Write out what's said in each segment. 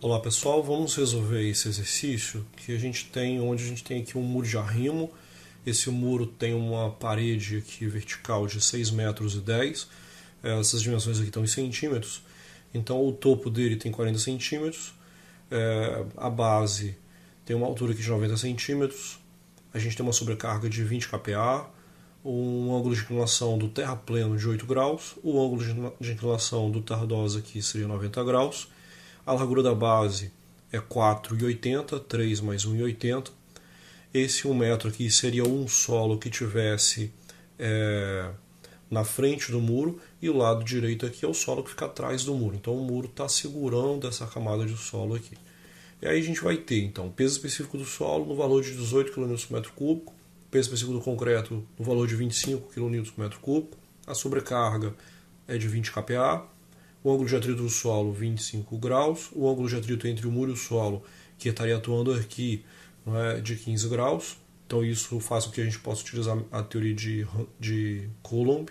Olá pessoal, vamos resolver esse exercício onde a gente tem aqui um muro de arrimo. Esse muro tem uma parede aqui vertical de 6 metros e 10. Essas dimensões aqui estão em centímetros. Então o topo dele tem 40 centímetros. A base tem uma altura aqui de 90 centímetros. A gente tem uma sobrecarga de 20 kPa. Um ângulo de inclinação do terrapleno de 8 graus. O ângulo de inclinação do tardosa aqui seria 90 graus. A largura da base é 4,80, 3 mais 1,80. Esse 1 metro aqui seria um solo que tivesse na frente do muro, e o lado direito aqui é o solo que fica atrás do muro. Então o muro está segurando essa camada de solo aqui. E aí a gente vai ter então peso específico do solo no valor de 18 kN por metro cúbico, peso específico do concreto no valor de 25 kN por metro cúbico, a sobrecarga é de 20 kPa, o ângulo de atrito do solo 25 graus, o ângulo de atrito entre o muro e o solo, que estaria atuando aqui, de 15 graus. Então isso faz com que a gente possa utilizar a teoria de Coulomb.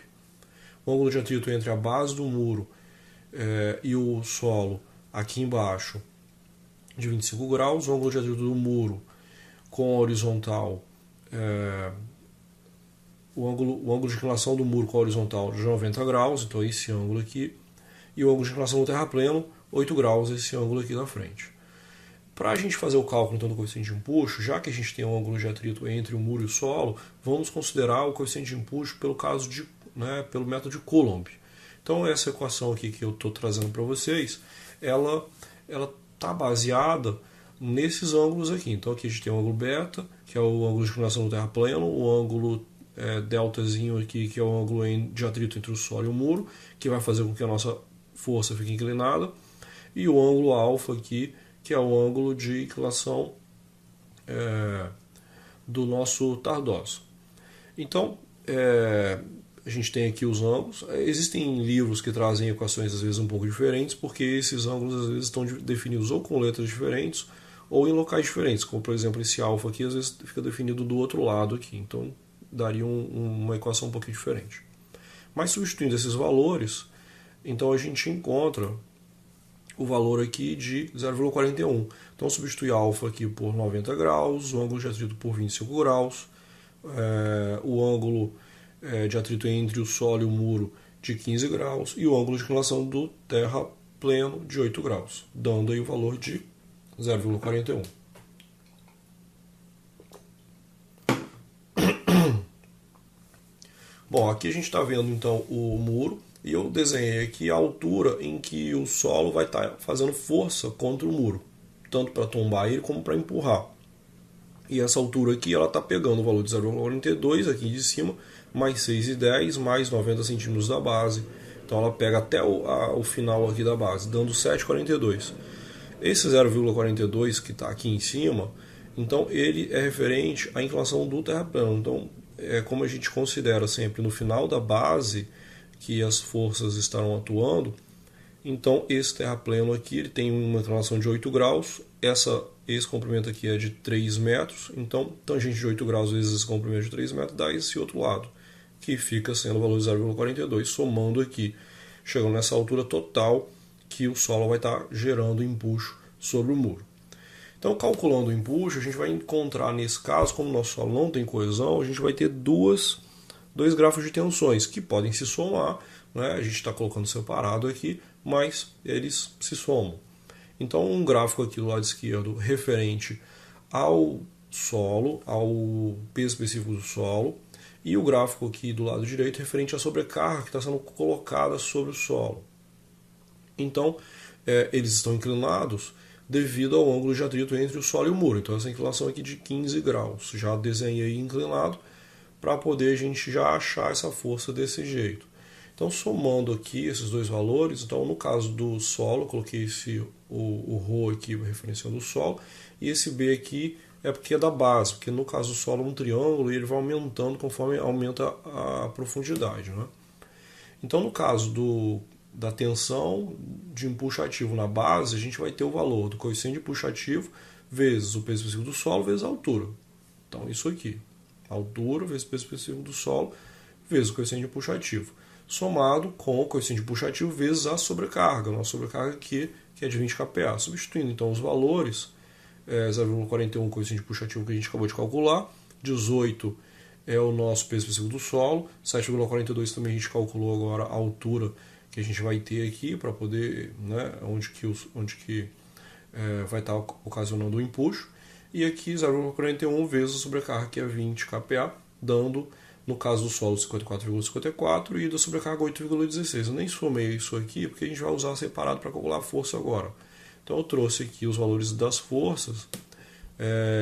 O ângulo de atrito entre a base do muro e o solo aqui embaixo de 25 graus, o ângulo de atrito do muro com a horizontal, o ângulo de inclinação do muro com a horizontal de 90 graus, então esse ângulo aqui, e o ângulo de inclinação do terrapleno, 8 graus, esse ângulo aqui da frente. Para a gente fazer o cálculo então, do coeficiente de empuxo, já que a gente tem um ângulo de atrito entre o muro e o solo, vamos considerar o coeficiente de empuxo pelo método de Coulomb. Então essa equação aqui que eu estou trazendo para vocês, ela está baseada nesses ângulos aqui. Então aqui a gente tem o ângulo beta, que é o ângulo de inclinação do terrapleno, o ângulo deltazinho aqui, que é o ângulo de atrito entre o solo e o muro, que vai fazer com que a nossa força fique inclinada, e o ângulo alfa aqui, que é o ângulo de inclinação do nosso tardoso. Então, a gente tem aqui os ângulos. Existem livros que trazem equações às vezes um pouco diferentes, porque esses ângulos às vezes estão definidos ou com letras diferentes ou em locais diferentes, como por exemplo esse alfa aqui às vezes fica definido do outro lado aqui, então daria uma equação um pouquinho diferente. Mas substituindo esses valores, então a gente encontra o valor aqui de 0,41. Então substitui alfa aqui por 90 graus, o ângulo de atrito por 25 graus, o ângulo de atrito entre o solo e o muro de 15 graus e o ângulo de inclinação do terrapleno de 8 graus, dando aí o valor de 0,41. Bom, aqui a gente está vendo então o muro, e eu desenhei aqui a altura em que o solo vai estar fazendo força contra o muro, tanto para tombar ele como para empurrar. E essa altura aqui ela está pegando o valor de 0,42 aqui de cima, mais 6,10, mais 90 centímetros da base. Então ela pega até o final aqui da base, dando 7,42. Esse 0,42 que está aqui em cima, então ele é referente à inclinação do terrapleno. Então, como a gente considera sempre no final da base que as forças estarão atuando, então esse terrapleno aqui ele tem uma inclinação de 8 graus, esse comprimento aqui é de 3 metros, então tangente de 8 graus vezes esse comprimento de 3 metros dá esse outro lado, que fica sendo o valor de 0,42, somando aqui, chegando nessa altura total que o solo vai estar gerando empuxo sobre o muro. Então, calculando o empuxo, a gente vai encontrar nesse caso, como o nosso solo não tem coesão, a gente vai ter dois grafos de tensões que podem se somar, a gente está colocando separado aqui, mas eles se somam. Então um gráfico aqui do lado esquerdo referente ao solo, ao peso específico do solo, e o gráfico aqui do lado direito referente à sobrecarga que está sendo colocada sobre o solo. Então eles estão inclinados devido ao ângulo de atrito entre o solo e o muro. Então essa inclinação aqui de 15 graus, já desenhei inclinado, para poder a gente já achar essa força desse jeito. Então, somando aqui esses dois valores, então no caso do solo, eu coloquei o ρ aqui referenciando o solo, e esse B aqui é porque é da base, porque no caso do solo é um triângulo e ele vai aumentando conforme aumenta a profundidade. Então, no caso da tensão de empuxo ativo na base, a gente vai ter o valor do coeficiente de empuxo ativo vezes o peso específico do solo vezes a altura. Então, isso aqui. Altura vezes peso específico do solo vezes o coeficiente de empuxo ativo, somado com o coeficiente de empuxo ativo vezes a sobrecarga. A nossa sobrecarga aqui, que que é de 20 kPa. Substituindo então os valores, 0,41 coeficiente puxativo que a gente acabou de calcular, 18 é o nosso peso específico do solo, 7,42 também a gente calculou agora a altura que a gente vai ter aqui para poder, né, onde que vai estar ocasionando o empuxo, e aqui 0,41 vezes a sobrecarga, que é 20 kPa, dando, no caso do solo, 54,54 e da sobrecarga 8,16. Eu nem somei isso aqui porque a gente vai usar separado para calcular a força agora. Então eu trouxe aqui os valores das forças,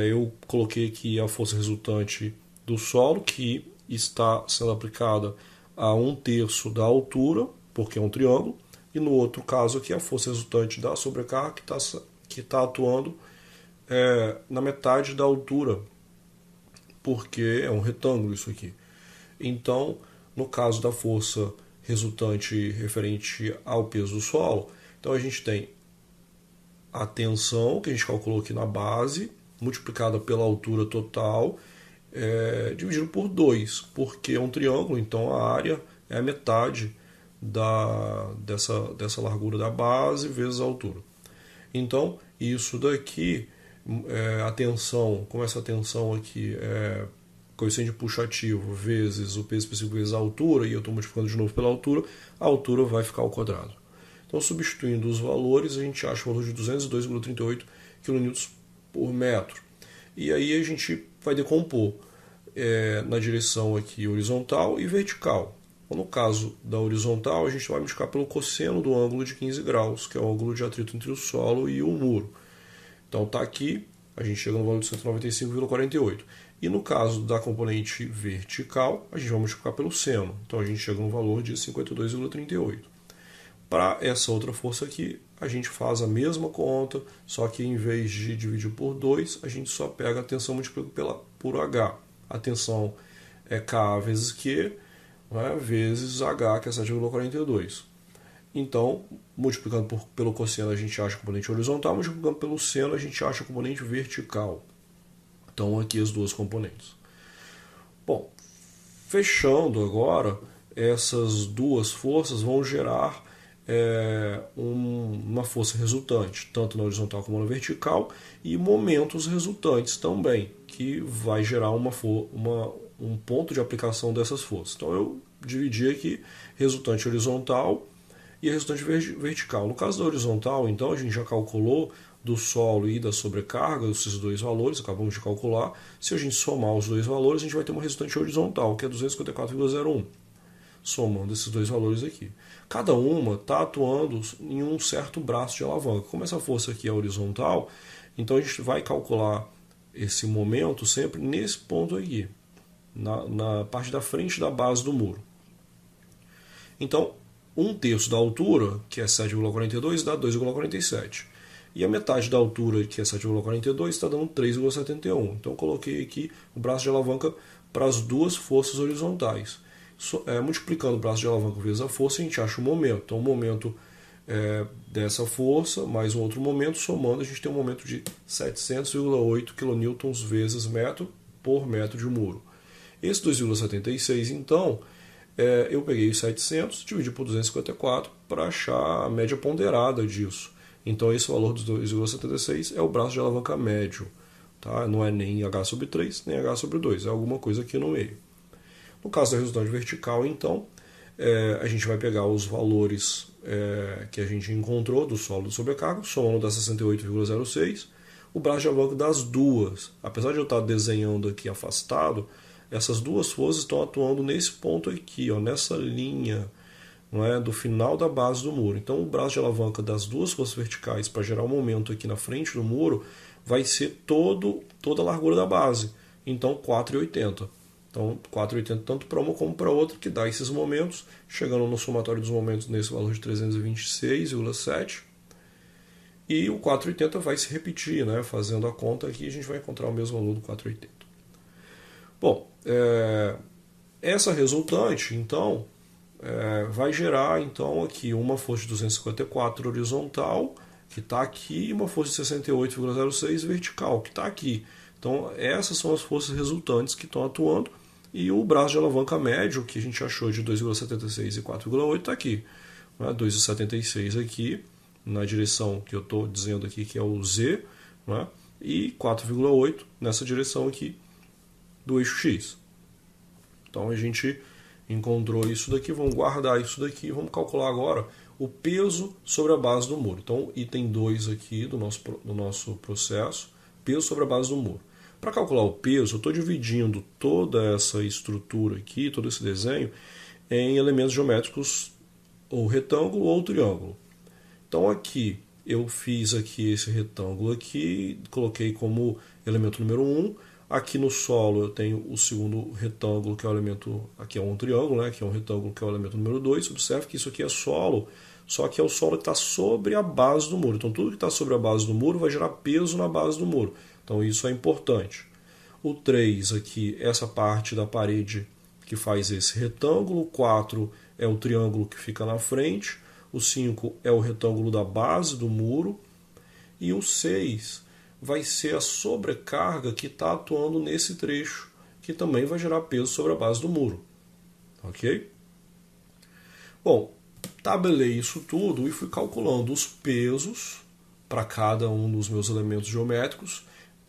eu coloquei aqui a força resultante do solo, que está sendo aplicada a 1/3 da altura, porque é um triângulo, e no outro caso aqui a força resultante da sobrecarga, que está atuando na metade da altura, porque é um retângulo isso aqui. Então, no caso da força resultante referente ao peso do solo, então a gente tem a tensão, que a gente calculou aqui na base, multiplicada pela altura total, dividido por 2, porque é um triângulo, então a área é a metade dessa largura da base vezes a altura. Então, isso daqui, a tensão, como essa tensão aqui é coeficiente puxativo vezes o peso específico vezes a altura, e eu estou multiplicando de novo pela altura, a altura vai ficar ao quadrado. Então, substituindo os valores, a gente acha o valor de 202,38 kN por metro. E aí a gente vai decompor na direção aqui horizontal e vertical. No caso da horizontal, a gente vai multiplicar pelo cosseno do ângulo de 15 graus, que é o ângulo de atrito entre o solo e o muro. Então está aqui, a gente chega no valor de 195,48. E no caso da componente vertical, a gente vai multiplicar pelo seno. Então a gente chega no valor de 52,38. Para essa outra força aqui, a gente faz a mesma conta, só que em vez de dividir por 2, a gente só pega a tensão e multiplica por H. A tensão é K vezes Q, né, vezes H, que é 7,42. Então, multiplicando pelo cosseno, a gente acha a componente horizontal, multiplicando pelo seno, a gente acha a componente vertical. Então, aqui as duas componentes. Bom, fechando agora, essas duas forças vão gerar uma força resultante, tanto na horizontal como na vertical, e momentos resultantes também, que vai gerar um ponto de aplicação dessas forças. Então eu dividi aqui resultante horizontal e resultante vertical. No caso da horizontal, então, a gente já calculou do solo e da sobrecarga, esses dois valores, acabamos de calcular. Se a gente somar os dois valores, a gente vai ter uma resultante horizontal, que é 254,01. Somando esses dois valores aqui. Cada uma está atuando em um certo braço de alavanca. Como essa força aqui é horizontal, então a gente vai calcular esse momento sempre nesse ponto aqui, na parte da frente da base do muro. Então, 1/3 da altura, que é 7,42, dá 2,47. E a metade da altura, que é 7,42, está dando 3,71. Então, eu coloquei aqui o braço de alavanca para as duas forças horizontais. Multiplicando o braço de alavanca vezes a força, a gente acha o momento. Então, o momento dessa força mais um outro momento, somando, a gente tem um momento de 700,8 kN vezes metro por metro de muro. Esse 2,76, então, eu peguei os 700, dividi por 254 para achar a média ponderada disso. Então, esse valor dos 2,76 é o braço de alavanca médio. Tá? Não é nem H sobre 3, nem H sobre 2, é alguma coisa aqui no meio. No caso da resultante vertical, então, a gente vai pegar os valores que a gente encontrou do solo de sobrecarga, somando da 68,06, o braço de alavanca das duas. Apesar de eu estar desenhando aqui afastado, essas duas forças estão atuando nesse ponto aqui, ó, nessa linha, não é, do final da base do muro. Então, o braço de alavanca das duas forças verticais para gerar o momento aqui na frente do muro vai ser toda a largura da base. Então, 4,80. Então, 4,80 tanto para uma como para outra, que dá esses momentos, chegando no somatório dos momentos nesse valor de 326,7. E o 4,80 vai se repetir, né? Fazendo a conta aqui, a gente vai encontrar o mesmo valor do 4,80. Bom, essa resultante, então, vai gerar então aqui uma força de 254 horizontal, que está aqui, e uma força de 68,06 vertical, que está aqui. Então, essas são as forças resultantes que estão atuando. E o braço de alavanca médio, que a gente achou de 2,76 e 4,8, está aqui. 2,76 aqui, na direção que eu estou dizendo aqui, que é o Z, né? E 4,8 nessa direção aqui do eixo X. Então a gente encontrou isso daqui, vamos guardar isso daqui e vamos calcular agora o peso sobre a base do muro. Então, item 2 aqui do nosso processo, peso sobre a base do muro. Para calcular o peso, eu estou dividindo toda essa estrutura aqui, todo esse desenho, em elementos geométricos ou retângulo ou triângulo. Então aqui eu fiz aqui esse retângulo aqui, coloquei como elemento número 1. Aqui no solo eu tenho o segundo retângulo, que é o elemento, aqui é um triângulo, né? Aqui é um retângulo que é o elemento número 2. Observe que isso aqui é solo, só que é o solo que está sobre a base do muro. Então tudo que está sobre a base do muro vai gerar peso na base do muro. Então isso é importante. O 3 aqui, essa parte da parede que faz esse retângulo. O 4 é o triângulo que fica na frente. O 5 é o retângulo da base do muro. E o 6 vai ser a sobrecarga que está atuando nesse trecho, que também vai gerar peso sobre a base do muro. Ok? Bom, tabelei isso tudo e fui calculando os pesos para cada um dos meus elementos geométricos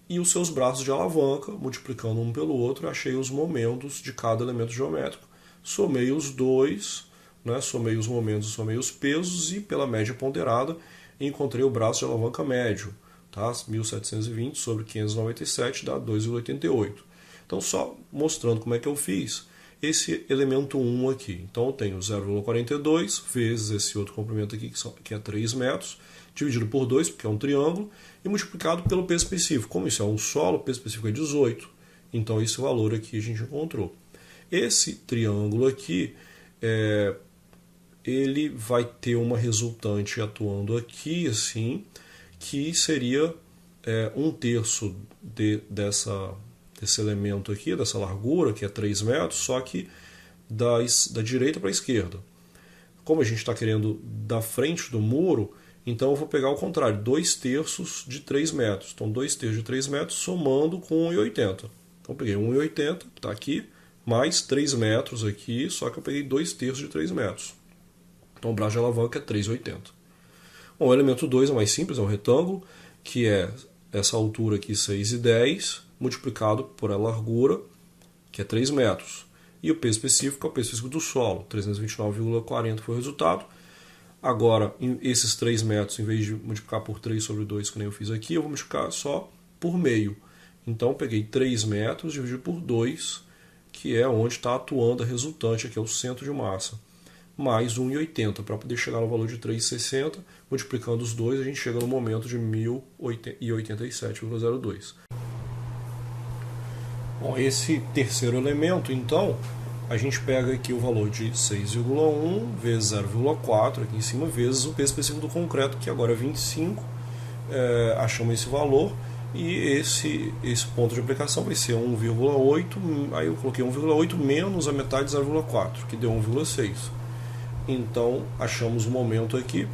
e os seus braços de alavanca, multiplicando um pelo outro, achei os momentos de cada elemento geométrico. Somei os dois, né, somei os momentos, somei os pesos e pela média ponderada encontrei o braço de alavanca médio. Tá? 1720 sobre 597 dá 2,88. Então só mostrando como é que eu fiz esse elemento 1 aqui. Então eu tenho 0,42 vezes esse outro comprimento aqui, que é 3 metros, dividido por 2, porque é um triângulo, e multiplicado pelo peso específico. Como isso é um solo, o peso específico é 18. Então esse valor aqui a gente encontrou. Esse triângulo aqui, ele vai ter uma resultante atuando aqui, assim, que seria 1/3 desse elemento aqui, dessa largura, que é 3 metros, só que da direita para a esquerda. Como a gente está querendo da frente do muro, então eu vou pegar o contrário, 2/3 de 3 metros. Então 2/3 de 3 metros somando com 1,80. Então eu peguei 1,80, que está aqui, mais 3 metros aqui, só que eu peguei 2/3 de 3 metros. Então o braço de alavanca é 3,80. Bom, o elemento 2 é mais simples, é um retângulo, que é essa altura aqui, 6,10, multiplicado por a largura, que é 3 metros. E o peso específico é o peso específico do solo, 329,40 foi o resultado. Agora, esses 3 metros, em vez de multiplicar por 3 sobre 2, que nem eu fiz aqui, eu vou multiplicar só por meio. Então, eu peguei 3 metros dividido por 2, que é onde está atuando a resultante, aqui é o centro de massa, mais 1,80, para poder chegar no valor de 3,60. Multiplicando os dois, a gente chega no momento de 1087,02. Bom, esse terceiro elemento, então, a gente pega aqui o valor de 6,1 vezes 0,4 aqui em cima, vezes o peso específico do concreto, que agora é 25. Achamos esse valor e esse ponto de aplicação vai ser 1,8. Aí eu coloquei 1,8 menos a metade de 0,4, que deu 1,6. Então achamos o momento aqui.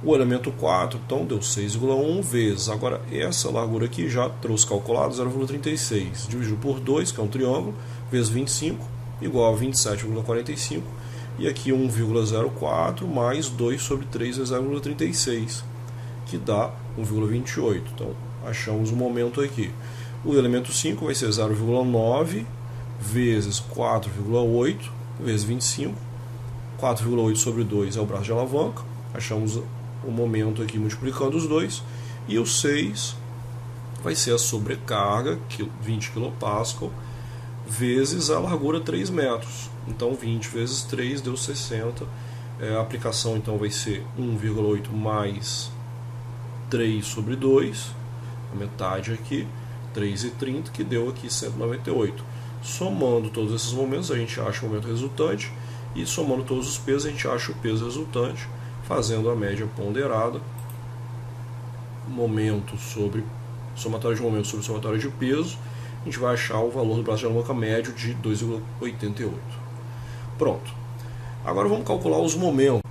O elemento 4, então, deu 6,1 vezes. Agora, essa largura aqui já trouxe calculado 0,36. Dividido por 2, que é um triângulo, vezes 25, igual a 27,45. E aqui 1,04 mais 2 sobre 3 vezes 0,36, que dá 1,28. Então, achamos o momento aqui. O elemento 5 vai ser 0,9 vezes 4,8 vezes 25. 4,8 sobre 2 é o braço de alavanca. Achamos o momento aqui multiplicando os dois, e o 6 vai ser a sobrecarga, 20 kPa, vezes a largura 3 metros. Então 20 vezes 3 deu 60. A aplicação então vai ser 1,8 mais 3 sobre 2, a metade aqui, 3,30, que deu aqui 198. Somando todos esses momentos, a gente acha o momento resultante, e somando todos os pesos, a gente acha o peso resultante, fazendo a média ponderada, momento sobre somatório de momento sobre somatório de peso, a gente vai achar o valor do braço de alavanca médio de 2,88. Pronto. Agora vamos calcular os momentos.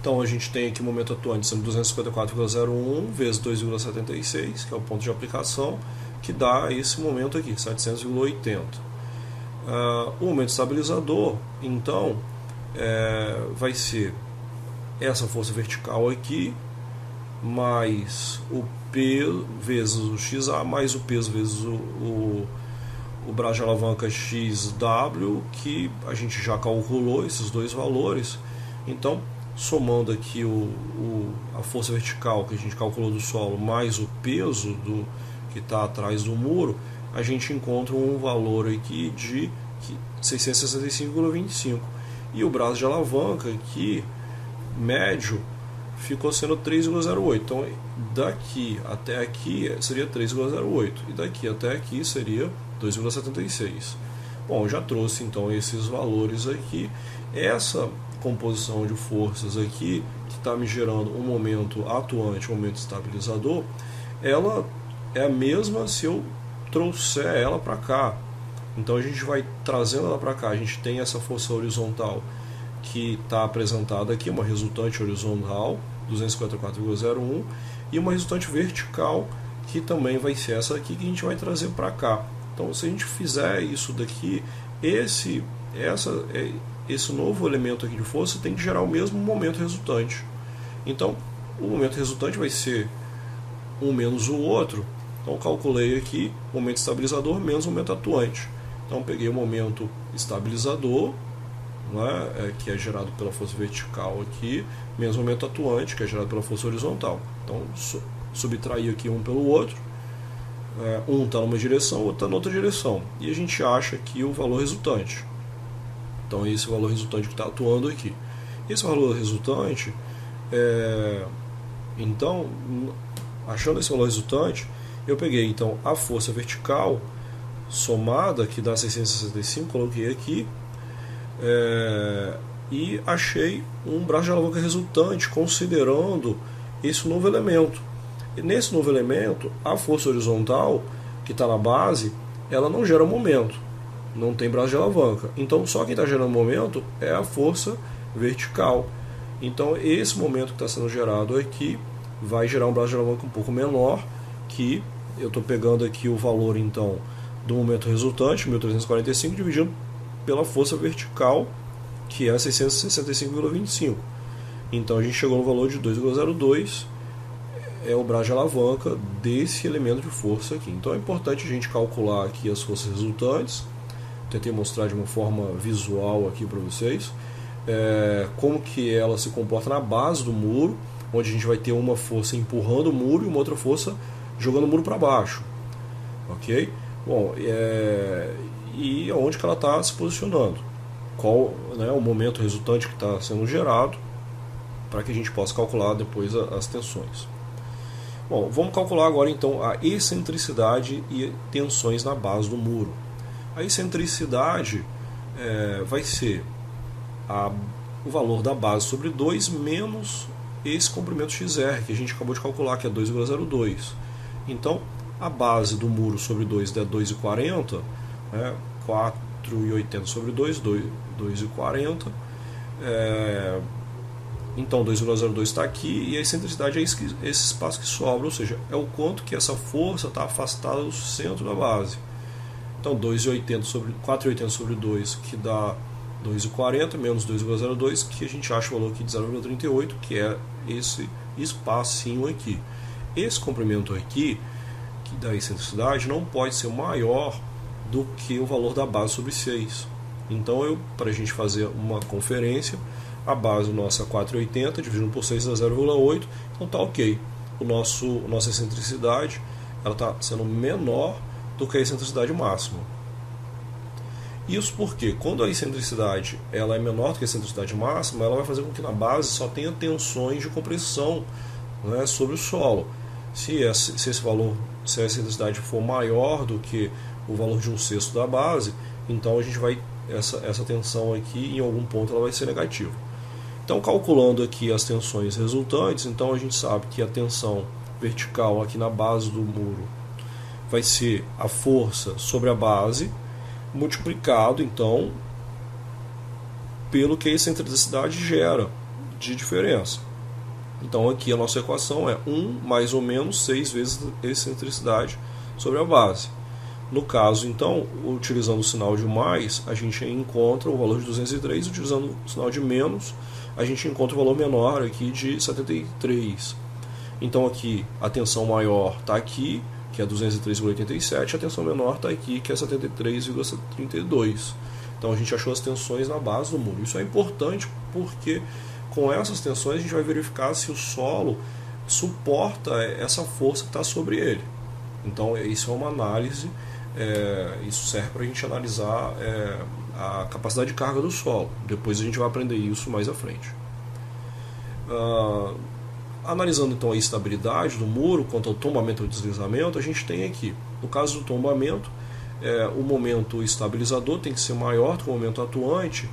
Então a gente tem aqui o momento atuante sendo 254,01 vezes 2,76, que é o ponto de aplicação, que dá esse momento aqui, 700,80. O momento estabilizador, então, vai ser essa força vertical aqui, mais o P vezes o XA, mais o peso vezes o braço de alavanca XW, que a gente já calculou esses dois valores. Então, somando aqui a força vertical que a gente calculou do solo, mais o peso que está atrás do muro, a gente encontra um valor aqui de 665,25. E o braço de alavanca aqui, médio, ficou sendo 3,08. Então, daqui até aqui seria 3,08. E daqui até aqui seria 2,76. Bom, já trouxe então esses valores aqui. Essa composição de forças aqui, que está me gerando um momento atuante, um momento estabilizador, ela é a mesma se eu trouxer ela para cá. Então a gente vai trazendo ela para cá. A gente tem essa força horizontal que está apresentada aqui, uma resultante horizontal, 254,01, e uma resultante vertical, que também vai ser essa aqui, que a gente vai trazer para cá. Então, se a gente fizer isso daqui, esse novo elemento aqui de força tem que gerar o mesmo momento resultante. Então, o momento resultante vai ser um menos o outro. Então, calculei aqui momento estabilizador menos momento atuante. Então, peguei o momento estabilizador, né, que é gerado pela força vertical aqui, menos o momento atuante, que é gerado pela força horizontal. Então, subtraí aqui um pelo outro. Um está numa direção, o outro está na outra direção. E a gente acha aqui o valor resultante. Então, esse valor resultante que está atuando aqui. Esse valor resultante, então, achando esse valor resultante, eu peguei então a força vertical somada, que dá 665, coloquei aqui, e achei um braço de alavanca resultante, considerando esse novo elemento. E nesse novo elemento, a força horizontal, que está na base, ela não gera momento, não tem braço de alavanca. Então, só quem está gerando momento é a força vertical. Então, esse momento que está sendo gerado aqui vai gerar um braço de alavanca um pouco menor, que eu estou pegando aqui o valor, então, do momento resultante, 1345, dividindo pela força vertical, que é 665,25. Então, a gente chegou no valor de 2,02, é o braço de alavanca desse elemento de força aqui. Então é importante a gente calcular aqui as forças resultantes. Tentei mostrar de uma forma visual aqui para vocês como que ela se comporta na base do muro, onde a gente vai ter uma força empurrando o muro e uma outra força jogando o muro para baixo. Ok? Bom, e onde que ela está se posicionando? Qual, né, o momento resultante que está sendo gerado, para que a gente possa calcular depois as tensões. Bom, vamos calcular agora então a excentricidade e tensões na base do muro. A excentricidade vai ser o valor da base sobre 2 menos esse comprimento XR, que a gente acabou de calcular, que é 2,02. Então, a base do muro sobre 2 é 2,40, 4,80 sobre 2, 2,40. Então 2,02 está aqui, e a excentricidade é esse espaço que sobra, ou seja, é o quanto que essa força está afastada do centro da base. Então 4,80 sobre 2, que dá 2,40, menos 2,02, que a gente acha o valor aqui de 0,38, que é esse espacinho aqui. Esse comprimento aqui, que dá excentricidade, não pode ser maior do que o valor da base sobre 6. Então, para a gente fazer uma conferência, a base nossa é 4,80, dividindo por 6 dá 0,8, então está ok. Nossa excentricidade está sendo menor do que a excentricidade máxima. Isso porque, quando a excentricidade ela é menor do que a excentricidade máxima, ela vai fazer com que na base só tenha tensões de compressão, né, sobre o solo. Se a excentricidade for maior do que o valor de 1/6 da base, então a gente vai essa tensão aqui, em algum ponto, ela vai ser negativa. Então, calculando aqui as tensões resultantes, então a gente sabe que a tensão vertical aqui na base do muro vai ser a força sobre a base, multiplicado, então, pelo que a excentricidade gera de diferença. Então, aqui a nossa equação é 1 mais ou menos 6 vezes a excentricidade sobre a base. No caso, então, utilizando o sinal de mais, a gente encontra o valor de 203, utilizando o sinal de menos, a gente encontra o valor menor aqui de 73. Então aqui a tensão maior está aqui, que é 203,87, a tensão menor está aqui, que é 73,32. Então a gente achou as tensões na base do muro. Isso é importante porque com essas tensões a gente vai verificar se o solo suporta essa força que está sobre ele. Então isso é uma análise, isso serve para a gente analisar a capacidade de carga do solo. Depois a gente vai aprender isso mais à frente. Analisando então a estabilidade do muro quanto ao tombamento ou deslizamento, a gente tem aqui, no caso do tombamento, o momento estabilizador tem que ser maior do que o momento atuante.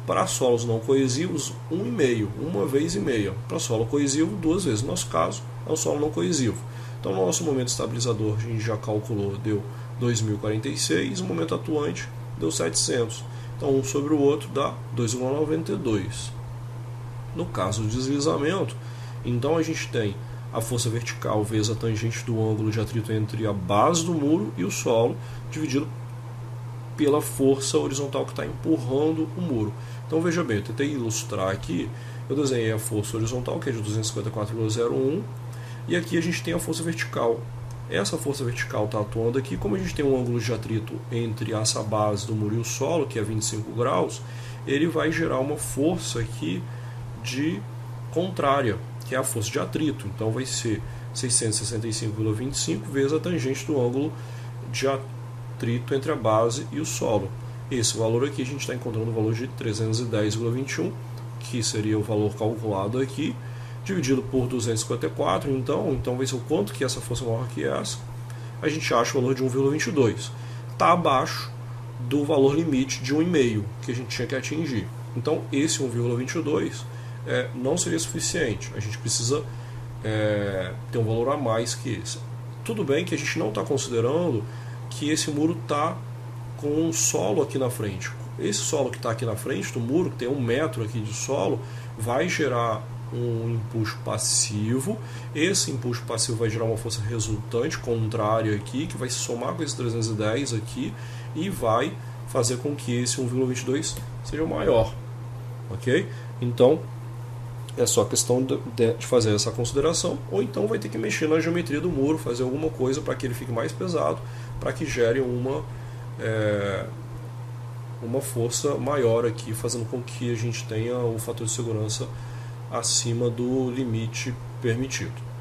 Para solos não coesivos, 1,5, uma vez e meia. Para solo coesivo, 2 vezes. No nosso caso, é um solo não coesivo. Então, no nosso momento estabilizador, a gente já calculou, deu 2.046, o momento atuante deu 700. Então, um sobre o outro dá 2,92. No caso do deslizamento, então a gente tem a força vertical vezes a tangente do ângulo de atrito entre a base do muro e o solo, dividido pela força horizontal que está empurrando o muro. Então veja bem, eu tentei ilustrar aqui, eu desenhei a força horizontal, que é de 254,01, e aqui a gente tem a força vertical. Essa força vertical está atuando aqui, como a gente tem um ângulo de atrito entre essa base do muro e o solo, que é 25 graus, ele vai gerar uma força aqui de contrária, que é a força de atrito. Então vai ser 665,25 vezes a tangente do ângulo de atrito entre a base e o solo. Esse valor aqui a gente está encontrando o valor de 310,21, que seria o valor calculado aqui, dividido por 254, então vai ser o quanto que essa força maior que essa. A gente acha o valor de 1,22. Está abaixo do valor limite de 1,5 que a gente tinha que atingir. Então esse 1,22 não seria suficiente. A gente precisa ter um valor a mais que esse. Tudo bem que a gente não está considerando que esse muro está com um solo aqui na frente. Esse solo que está aqui na frente do muro, que tem 1 metro aqui de solo, vai gerar um impulso passivo. Esse impulso passivo vai gerar uma força resultante contrária aqui, que vai se somar com esse 310 aqui e vai fazer com que esse 1,22 seja maior. Ok? Então é só questão de fazer essa consideração, ou então vai ter que mexer na geometria do muro, fazer alguma coisa para que ele fique mais pesado, para que gere uma força maior aqui, fazendo com que a gente tenha um fator de segurança acima do limite permitido.